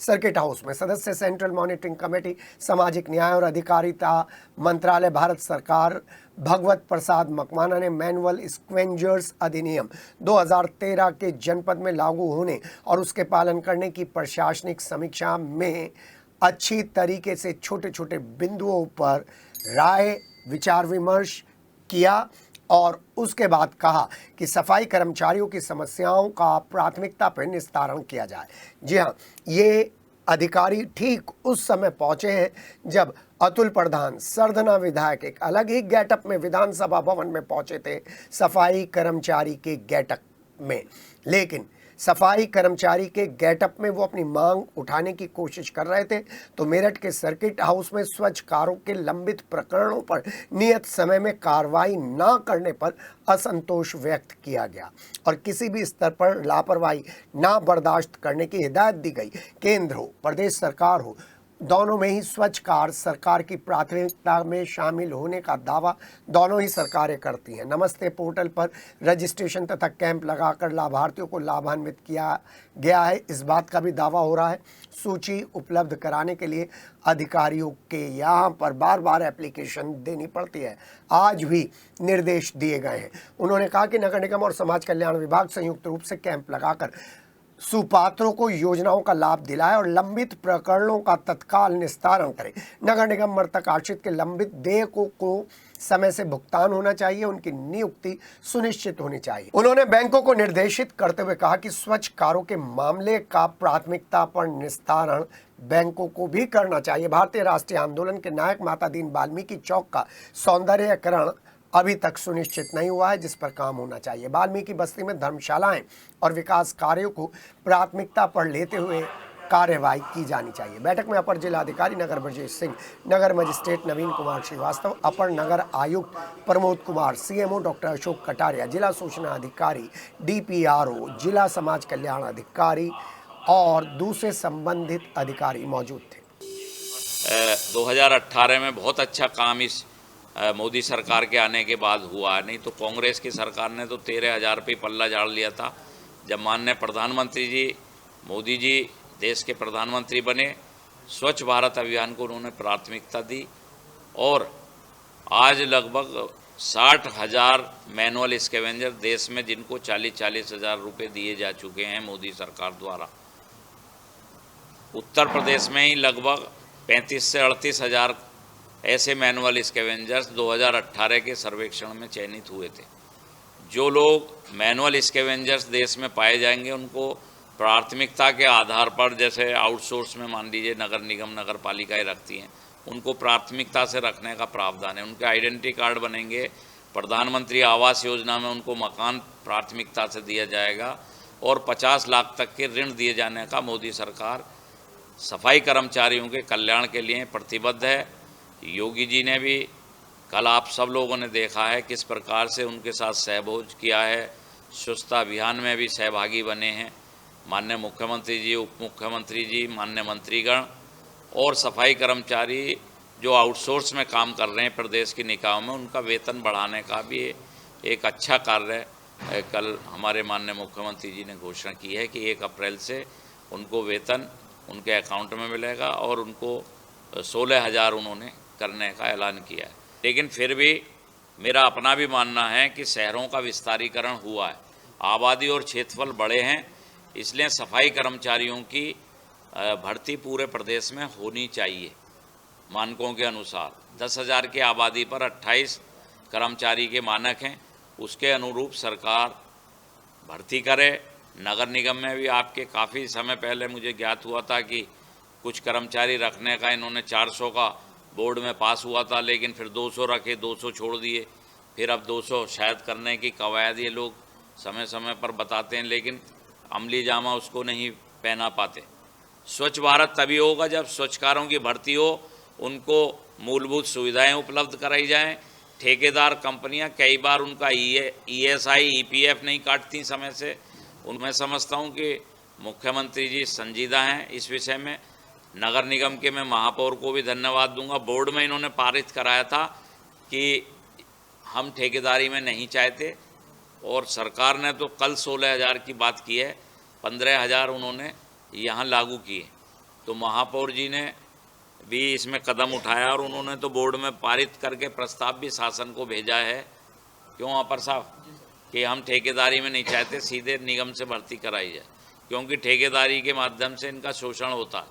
Circuit house में सदस्य central monitoring committee, सामाजिक न्याय और अधिकारिता मंत्रालय, भारत सरकार, भगवत प्रसाद मकवाना ने मैनुअल स्क्वेंजर्स अधिनियम 2013 के जनपद में लागू होने और उसके पालन करने की प्रशासनिक समीक्षा में अच्छी तरीके से छोटे छोटे बिंदुओं पर राय विचार विमर्श किया और उसके बाद कहा कि सफाई कर्मचारियों की समस्याओं का प्राथमिकता पर निस्तारण किया जाए। जी हाँ, ये अधिकारी ठीक उस समय पहुंचे हैं जब अतुल प्रधान सरधना विधायक एक अलग ही गेटअप में विधानसभा भवन में पहुंचे थे, सफाई कर्मचारी के गेटअप में। लेकिन सफाई कर्मचारी के गेटअप में वो अपनी मांग उठाने की कोशिश कर रहे थे तो मेरठ के सर्किट हाउस में स्वच्छ कारों के लंबित प्रकरणों पर नियत समय में कार्रवाई न करने पर असंतोष व्यक्त किया गया और किसी भी स्तर पर लापरवाही ना बर्दाश्त करने की हिदायत दी गई। केंद्र हो, प्रदेश सरकार हो, दोनों में ही स्वच्छ कार सरकार की प्राथमिकता में शामिल होने का दावा दोनों ही सरकारें करती हैं। नमस्ते पोर्टल पर रजिस्ट्रेशन तथा कैंप लगाकर लाभार्थियों को लाभान्वित किया गया है, इस बात का भी दावा हो रहा है। सूची उपलब्ध कराने के लिए अधिकारियों के यहाँ पर बार बार एप्लीकेशन देनी पड़ती है, आज भी निर्देश दिए गए हैं। उन्होंने कहा कि नगर निगम और समाज कल्याण विभाग संयुक्त रूप से कैंप लगाकर सुपात्रों को योजनाओं का लाभ दिलाए और लंबित प्रकरणों का तत्काल निस्तारण करे। नगर निगम मृतक आश्रित के लंबित देय को समय से भुगतान होना चाहिए, उनकी नियुक्ति सुनिश्चित होनी चाहिए। उन्होंने बैंकों को निर्देशित करते हुए कहा कि स्वच्छ कारों के मामले का प्राथमिकता पर निस्तारण बैंकों को भी करना चाहिए। भारतीय राष्ट्रीय आंदोलन के नायक माता दीन वाल्मीकि चौक का सौंदर्यीकरण अभी तक सुनिश्चित नहीं हुआ है, जिस पर काम होना चाहिए। वाल्मीकि बस्ती में धर्मशालाएं और विकास कार्यों को प्राथमिकता पर लेते हुए कार्यवाही की जानी चाहिए। बैठक में अपर जिलाधिकारी नगर ब्रजेश सिंह, नगर मजिस्ट्रेट नवीन कुमार श्रीवास्तव, अपर नगर आयुक्त प्रमोद कुमार, सीएमओ डॉक्टर अशोक कटारिया, जिला सूचना अधिकारी डीपीआरओ, जिला समाज कल्याण अधिकारी और दूसरे संबंधित अधिकारी मौजूद थे। 2018 में बहुत अच्छा काम इस मोदी सरकार के आने के बाद हुआ है, नहीं तो कांग्रेस की सरकार ने तो 13,000 पे पल्ला झाड़ लिया था। जब माननीय प्रधानमंत्री जी मोदी जी देश के प्रधानमंत्री बने, स्वच्छ भारत अभियान को उन्होंने प्राथमिकता दी और आज लगभग 60,000 मैनुअल स्कैवेंजर देश में जिनको 40-40 हज़ार रुपये दिए जा चुके हैं मोदी सरकार द्वारा। उत्तर प्रदेश में ही लगभग 35 से 38 हज़ार ऐसे मैनुअल स्कैवेंजर्स 2018 के सर्वेक्षण में चयनित हुए थे। जो लोग मैनुअल स्कैवेंजर्स देश में पाए जाएंगे उनको प्राथमिकता के आधार पर, जैसे आउटसोर्स में मान लीजिए नगर निगम नगर पालिकाएँ रखती हैं, उनको प्राथमिकता से रखने का प्रावधान है। उनके आइडेंटिटी कार्ड बनेंगे, प्रधानमंत्री आवास योजना में उनको मकान प्राथमिकता से दिया जाएगा और 50 लाख तक के ऋण दिए जाने का मोदी सरकार सफाई कर्मचारियों के कल्याण के लिए प्रतिबद्ध है। योगी जी ने भी कल आप सब लोगों ने देखा है किस प्रकार से उनके साथ सहभोज किया है, स्वच्छता अभियान में भी सहभागी बने हैं। माननीय मुख्यमंत्री जी, उप मुख्यमंत्री जी, माननीय मंत्रीगण और सफाई कर्मचारी जो आउटसोर्स में काम कर रहे हैं प्रदेश के निकायों में, उनका वेतन बढ़ाने का भी एक अच्छा कार्य कल हमारे माननीय मुख्यमंत्री जी ने घोषणा की है कि 1 अप्रैल से उनको वेतन उनके अकाउंट में मिलेगा और उनको 16,000 उन्होंने करने का ऐलान किया है। लेकिन फिर भी मेरा अपना भी मानना है कि शहरों का विस्तारीकरण हुआ है, आबादी और क्षेत्रफल बड़े हैं, इसलिए सफाई कर्मचारियों की भर्ती पूरे प्रदेश में होनी चाहिए मानकों के अनुसार। 10,000 की आबादी पर 28 कर्मचारी के मानक हैं, उसके अनुरूप सरकार भर्ती करे। नगर निगम में भी आपके काफ़ी समय पहले मुझे ज्ञात हुआ था कि कुछ कर्मचारी रखने का इन्होंने 400 का बोर्ड में पास हुआ था, लेकिन फिर 200 रखे, 200 छोड़ दिए, फिर अब 200 शायद करने की कवायद ये लोग समय समय पर बताते हैं, लेकिन अमली जामा उसको नहीं पहना पाते। स्वच्छ भारत तभी होगा जब स्वच्छकारों की भर्ती हो, उनको मूलभूत सुविधाएं उपलब्ध कराई जाएं। ठेकेदार कंपनियां कई बार उनका ESI EPF नहीं काटती समय से। मैं समझता हूं कि मुख्यमंत्री जी संजीदा हैं इस विषय में। नगर निगम के मैं महापौर को भी धन्यवाद दूंगा। बोर्ड में इन्होंने पारित कराया था कि हम ठेकेदारी में नहीं चाहते और सरकार ने तो कल 16,000 की बात की है, 15,000 उन्होंने यहाँ लागू किए तो महापौर जी ने भी इसमें कदम उठाया और उन्होंने तो बोर्ड में पारित करके प्रस्ताव भी शासन को भेजा है। क्यों अपर साहब कि हम ठेकेदारी में नहीं चाहते, सीधे निगम से भर्ती कराई जाए, क्योंकि ठेकेदारी के माध्यम से इनका शोषण होता है।